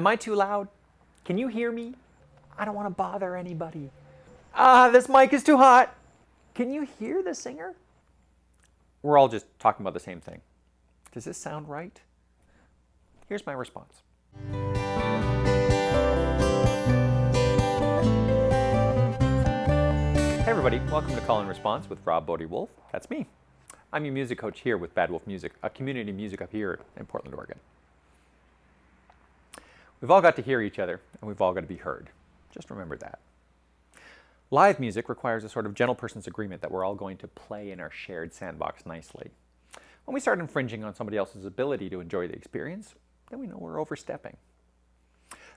Am I too loud? Can you hear me? I don't want to bother anybody. This mic is too hot. Can you hear the singer? We're all just talking about the same thing. Does this sound right? Here's my response. Hey everybody, welcome to Call and Response with Rob Bodie Wolf. That's me. I'm your music coach here with Bad Wolf Music, a community music up here in Portland, Oregon. We've all got to hear each other, and we've all got to be heard. Just remember that. Live music requires a sort of gentle person's agreement that we're all going to play in our shared sandbox nicely. When we start infringing on somebody else's ability to enjoy the experience, then we know we're overstepping.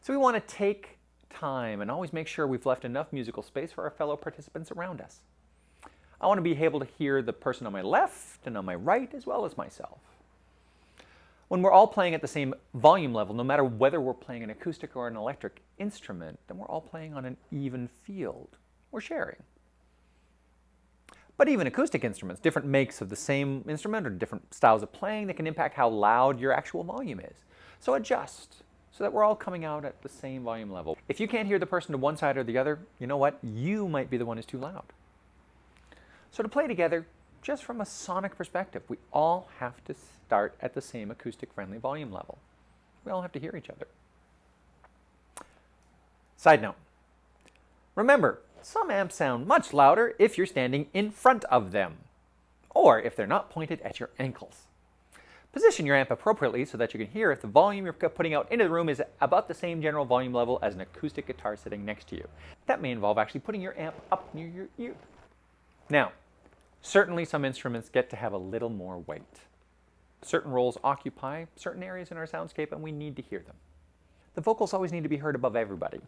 So we want to take time and always make sure we've left enough musical space for our fellow participants around us. I want to be able to hear the person on my left and on my right as well as myself. When we're all playing at the same volume level, no matter whether we're playing an acoustic or an electric instrument, then we're all playing on an even field. We're sharing. But even acoustic instruments, different makes of the same instrument or different styles of playing, that can impact how loud your actual volume is. So adjust so that we're all coming out at the same volume level. If you can't hear the person to one side or the other, you know what? You might be the one who's too loud. So to play together, just from a sonic perspective, we all have to start at the same acoustic-friendly volume level. We all have to hear each other. Side note, remember, some amps sound much louder if you're standing in front of them, or if they're not pointed at your ankles. Position your amp appropriately so that you can hear if the volume you're putting out into the room is about the same general volume level as an acoustic guitar sitting next to you. That may involve actually putting your amp up near your ear. Now, certainly some instruments get to have a little more weight. Certain roles occupy certain areas in our soundscape and we need to hear them. The vocals always need to be heard above everybody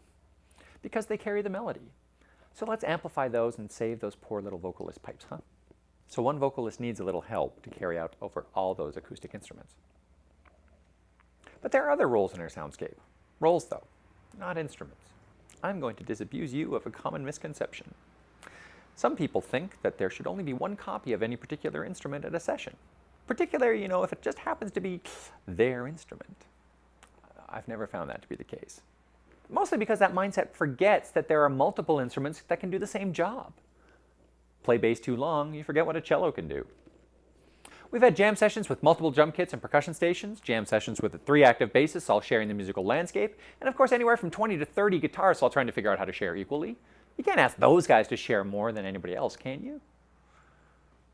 because they carry the melody. So let's amplify those and save those poor little vocalist pipes, huh? So one vocalist needs a little help to carry out over all those acoustic instruments. But there are other roles in our soundscape. Roles, though, not instruments. I'm going to disabuse you of a common misconception. Some people think that there should only be one copy of any particular instrument at a session. Particularly, if it just happens to be their instrument. I've never found that to be the case. Mostly because that mindset forgets that there are multiple instruments that can do the same job. Play bass too long, you forget what a cello can do. We've had jam sessions with multiple drum kits and percussion stations, jam sessions with 3 active bassists all sharing the musical landscape, and of course anywhere from 20 to 30 guitarists all trying to figure out how to share equally. You can't ask those guys to share more than anybody else, can you?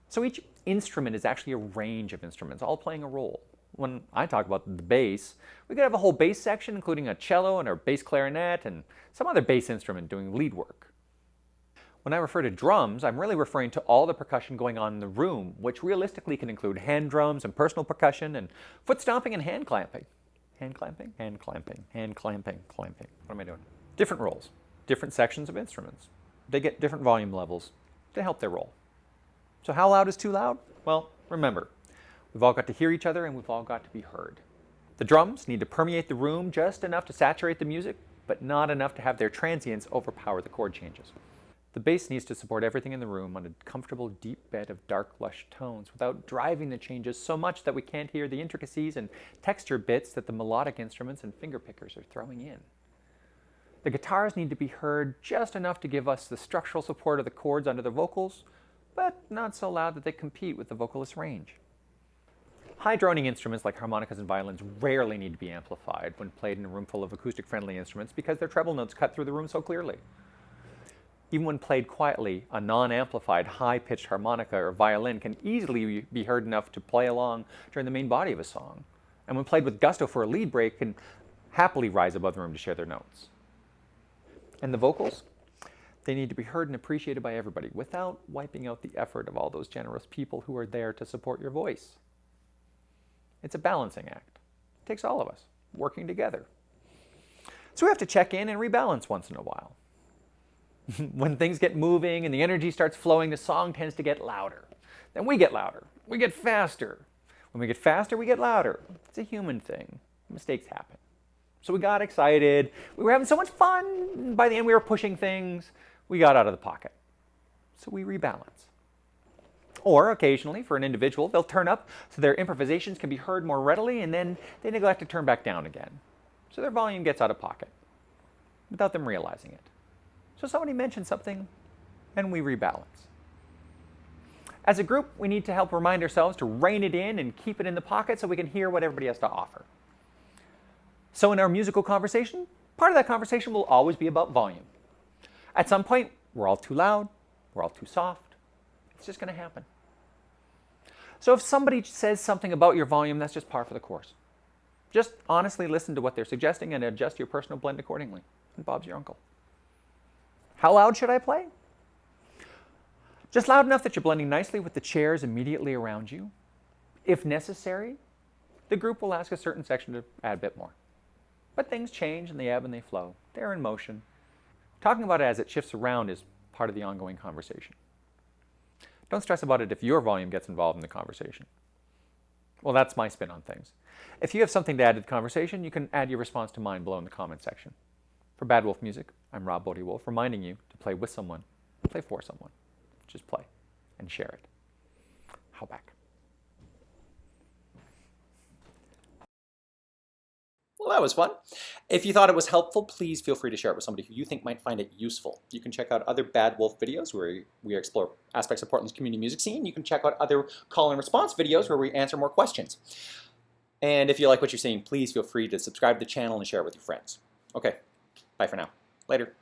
So each instrument is actually a range of instruments, all playing a role. When I talk about the bass, we could have a whole bass section, including a cello and a bass clarinet and some other bass instrument doing lead work. When I refer to drums, I'm really referring to all the percussion going on in the room, which realistically can include hand drums and personal percussion and foot stomping and hand clamping. Hand clamping? Hand clamping. Hand clamping. Clamping. What am I doing? Different roles, different sections of instruments. They get different volume levels to help their role. So how loud is too loud? Well, remember, we've all got to hear each other and we've all got to be heard. The drums need to permeate the room just enough to saturate the music, but not enough to have their transients overpower the chord changes. The bass needs to support everything in the room on a comfortable deep bed of dark, lush tones without driving the changes so much that we can't hear the intricacies and texture bits that the melodic instruments and finger pickers are throwing in. The guitars need to be heard just enough to give us the structural support of the chords under the vocals, but not so loud that they compete with the vocalist's range. High droning instruments like harmonicas and violins rarely need to be amplified when played in a room full of acoustic-friendly instruments because their treble notes cut through the room so clearly. Even when played quietly, a non-amplified, high-pitched harmonica or violin can easily be heard enough to play along during the main body of a song. And when played with gusto for a lead break, can happily rise above the room to share their notes. And the vocals? They need to be heard and appreciated by everybody without wiping out the effort of all those generous people who are there to support your voice. It's a balancing act. It takes all of us working together. So we have to check in and rebalance once in a while. When things get moving and the energy starts flowing, the song tends to get louder. Then we get louder. We get faster. When we get faster, we get louder. It's a human thing. Mistakes happen. So we got excited. We were having so much fun. By the end, we were pushing things. We got out of the pocket. So we rebalance. Or occasionally, for an individual, they'll turn up so their improvisations can be heard more readily, and then they neglect to turn back down again. so their volume gets out of pocket without them realizing it. So somebody mentions something and we rebalance. As a group, we need to help remind ourselves to rein it in and keep it in the pocket so we can hear what everybody has to offer. So in our musical conversation, part of that conversation will always be about volume. At some point, we're all too loud, we're all too soft. It's just going to happen. So if somebody says something about your volume, that's just par for the course. Just honestly listen to what they're suggesting and adjust your personal blend accordingly. And Bob's your uncle. How loud should I play? Just loud enough that you're blending nicely with the chairs immediately around you. If necessary, the group will ask a certain section to add a bit more. But things change and they ebb and they flow. They're in motion. Talking about it as it shifts around is part of the ongoing conversation. Don't stress about it if your volume gets involved in the conversation. Well, that's my spin on things. If you have something to add to the conversation, you can add your response to mine below in the comment section. For Bad Wolf Music, I'm Rob Bodie Wolf, reminding you to play with someone, play for someone. Just play and share it. How back? Well, that was fun. If you thought it was helpful, please feel free to share it with somebody who you think might find it useful. You can check out other Bad Wolf videos where we explore aspects of Portland's community music scene. You can check out other call and response videos where we answer more questions. And if you like what you're seeing, please feel free to subscribe to the channel and share it with your friends. Okay, bye for now. Later.